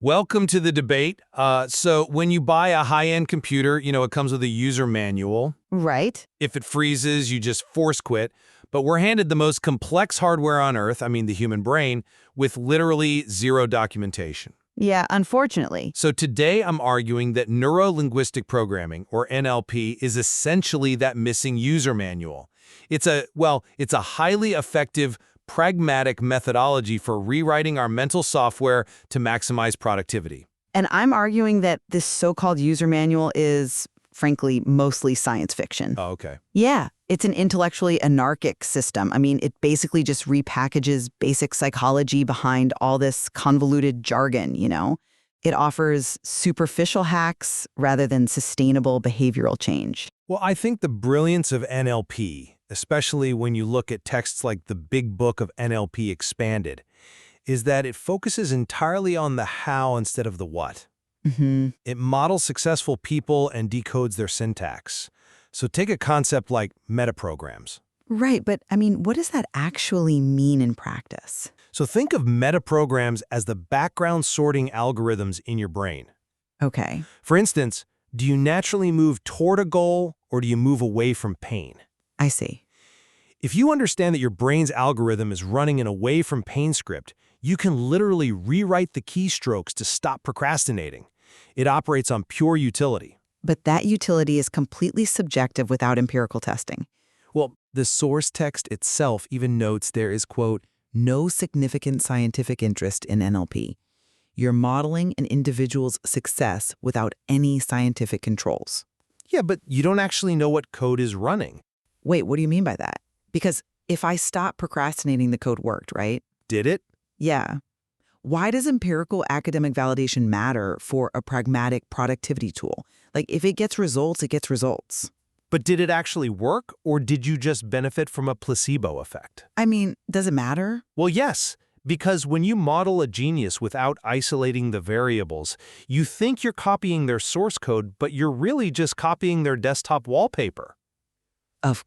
Welcome to the debate. So when you buy a high-end computer, it comes with a user manual. Right. If it freezes, you just force quit. But we're handed the most complex hardware on Earth, the human brain, with literally zero documentation. Yeah, unfortunately. So today I'm arguing that neuro-linguistic programming, or NLP, is essentially that missing user manual. It's a highly effective, pragmatic methodology for rewriting our mental software to maximize productivity. And I'm arguing that this so-called user manual is, frankly, mostly science fiction. Oh, okay. Yeah, it's an intellectually anarchic system. It basically just repackages basic psychology behind all this convoluted jargon. It offers superficial hacks rather than sustainable behavioral change. Well, I think the brilliance of NLP, especially when you look at texts like the Big Book of NLP Expanded, is that it focuses entirely on the how instead of the what. It models successful people and decodes their syntax. So take a concept like metaprograms. Right, but what does that actually mean in practice? So think of metaprograms as the background sorting algorithms in your brain. Okay. For instance, do you naturally move toward a goal or do you move away from pain? I see. If you understand that your brain's algorithm is running an away from pain script, you can literally rewrite the keystrokes to stop procrastinating. It operates on pure utility. But that utility is completely subjective without empirical testing. Well, the source text itself even notes there is, quote, no significant scientific interest in NLP. You're modeling an individual's success without any scientific controls. yeah, but you don't actually know what code is running. Wait, what do you mean by that? Because if I stop procrastinating, the code worked, right? Did it? Yeah. Why does empirical academic validation matter for a pragmatic productivity tool? Like, if it gets results, it gets results. But did it actually work, or did you just benefit from a placebo effect? Does it matter? Well, yes, because when you model a genius without isolating the variables, you think you're copying their source code, but you're really just copying their desktop wallpaper.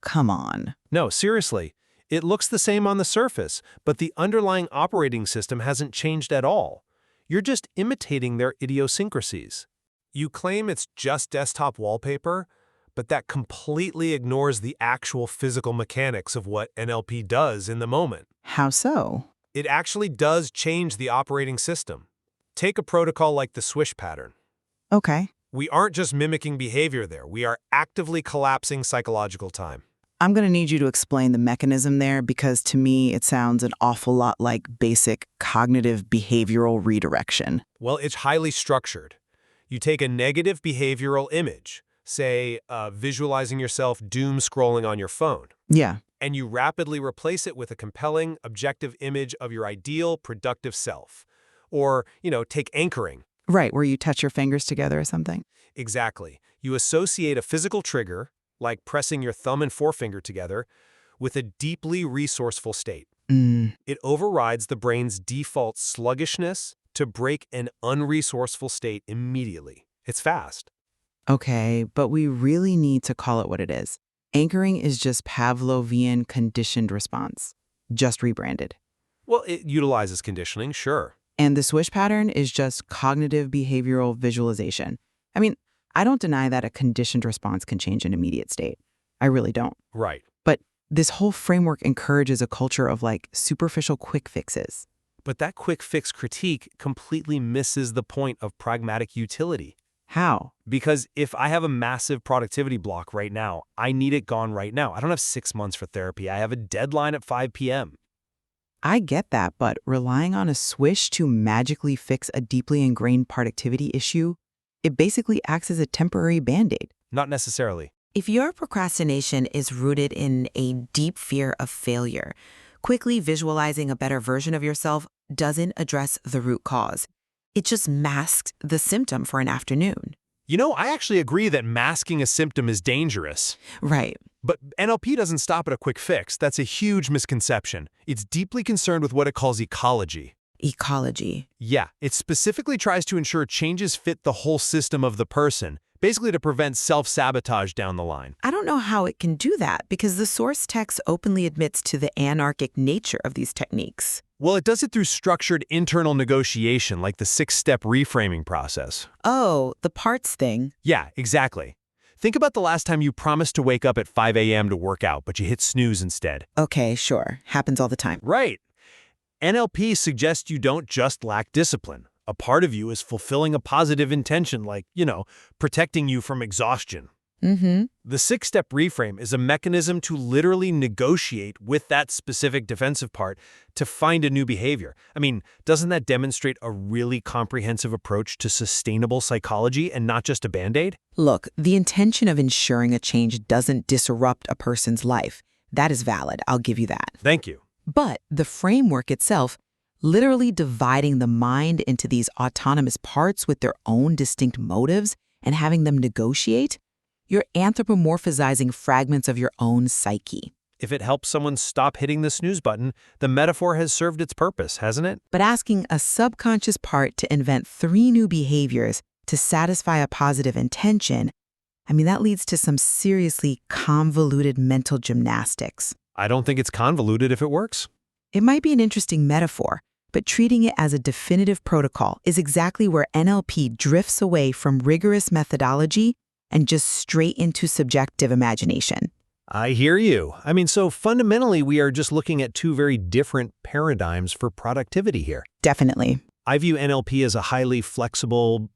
Come on. No, seriously. It looks the same on the surface, but the underlying operating system hasn't changed at all. You're just imitating their idiosyncrasies. You claim it's just desktop wallpaper, but that completely ignores the actual physical mechanics of what NLP does in the moment. How so? It actually does change the operating system. Take a protocol like the swish pattern. Okay. We aren't just mimicking behavior there. We are actively collapsing psychological time. I'm going to need you to explain the mechanism there because to me it sounds an awful lot like basic cognitive behavioral redirection. Well, it's highly structured. You take a negative behavioral image, say visualizing yourself doom scrolling on your phone, Yeah. and you rapidly replace it with a compelling, objective image of your ideal, productive self. Or, take anchoring. Right, where you touch your fingers together or something? Exactly. You associate a physical trigger, like pressing your thumb and forefinger together, with a deeply resourceful state. It overrides the brain's default sluggishness to break an unresourceful state immediately. It's fast. Okay, but we really need to call it what it is. Anchoring is just Pavlovian conditioned response, just rebranded. Well, it utilizes conditioning, sure. And the swish pattern is just cognitive behavioral visualization. I don't deny that a conditioned response can change an immediate state. I really don't. Right. But this whole framework encourages a culture of superficial quick fixes. But that quick fix critique completely misses the point of pragmatic utility. How? Because if I have a massive productivity block right now, I need it gone right now. I don't have 6 months for therapy. I have a deadline at 5 p.m. I get that, but relying on a swish to magically fix a deeply ingrained productivity issue, it basically acts as a temporary Band-Aid. Not necessarily. If your procrastination is rooted in a deep fear of failure, quickly visualizing a better version of yourself doesn't address the root cause. It just masks the symptom for an afternoon. I actually agree that masking a symptom is dangerous. Right. But NLP doesn't stop at a quick fix. That's a huge misconception. It's deeply concerned with what it calls ecology. Ecology. Yeah, it specifically tries to ensure changes fit the whole system of the person, basically to prevent self-sabotage down the line. I don't know how it can do that because the source text openly admits to the anarchic nature of these techniques. Well, it does it through structured internal negotiation, like the 6-step reframing process. Oh, the parts thing. Yeah, exactly. Think about the last time you promised to wake up at 5 a.m. to work out, but you hit snooze instead. Okay, sure. Happens all the time. Right. NLP suggests you don't just lack discipline. A part of you is fulfilling a positive intention like, protecting you from exhaustion. Mm-hmm. The 6-step reframe is a mechanism to literally negotiate with that specific defensive part to find a new behavior. I mean, doesn't that demonstrate a really comprehensive approach to sustainable psychology and not just a Band-Aid? Look, the intention of ensuring a change doesn't disrupt a person's life. That is valid. I'll give you that. Thank you. But the framework itself, literally dividing the mind into these autonomous parts with their own distinct motives and having them negotiate, you're anthropomorphizing fragments of your own psyche. If it helps someone stop hitting the snooze button, the metaphor has served its purpose, hasn't it? But asking a subconscious part to invent 3 new behaviors to satisfy a positive intention, that leads to some seriously convoluted mental gymnastics. I don't think it's convoluted if it works. It might be an interesting metaphor, but treating it as a definitive protocol is exactly where NLP drifts away from rigorous methodology and just straight into subjective imagination. I hear you. So fundamentally, we are just looking at 2 very different paradigms for productivity here. Definitely. I view NLP as a highly flexible,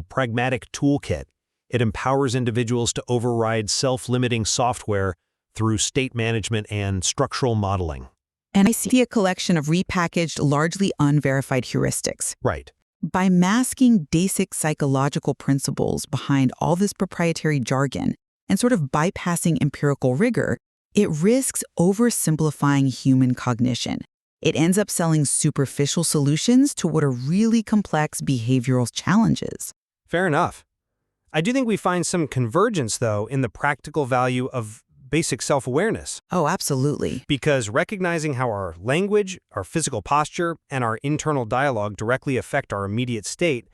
pragmatic toolkit. It empowers individuals to override self-limiting software through state management and structural modeling. And I see a collection of repackaged, largely unverified heuristics. Right. By masking basic psychological principles behind all this proprietary jargon and sort of bypassing empirical rigor, it risks oversimplifying human cognition. It ends up selling superficial solutions to what are really complex behavioral challenges. Fair enough. I do think we find some convergence, though, in the practical value of basic self-awareness. Oh, absolutely. Because recognizing how our language, our physical posture, and our internal dialogue directly affect our immediate state,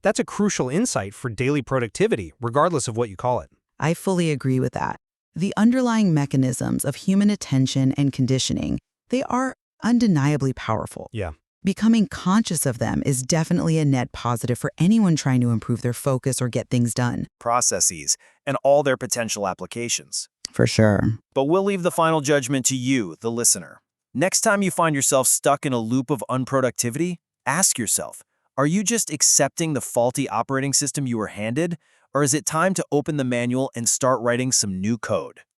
that's a crucial insight for daily productivity, regardless of what you call it. I fully agree with that. The underlying mechanisms of human attention and conditioning, they are undeniably powerful. Yeah. Becoming conscious of them is definitely a net positive for anyone trying to improve their focus or get things done. Processes, and all their potential applications. For sure. But we'll leave the final judgment to you, the listener. Next time you find yourself stuck in a loop of unproductivity, ask yourself, are you just accepting the faulty operating system you were handed, or is it time to open the manual and start writing some new code?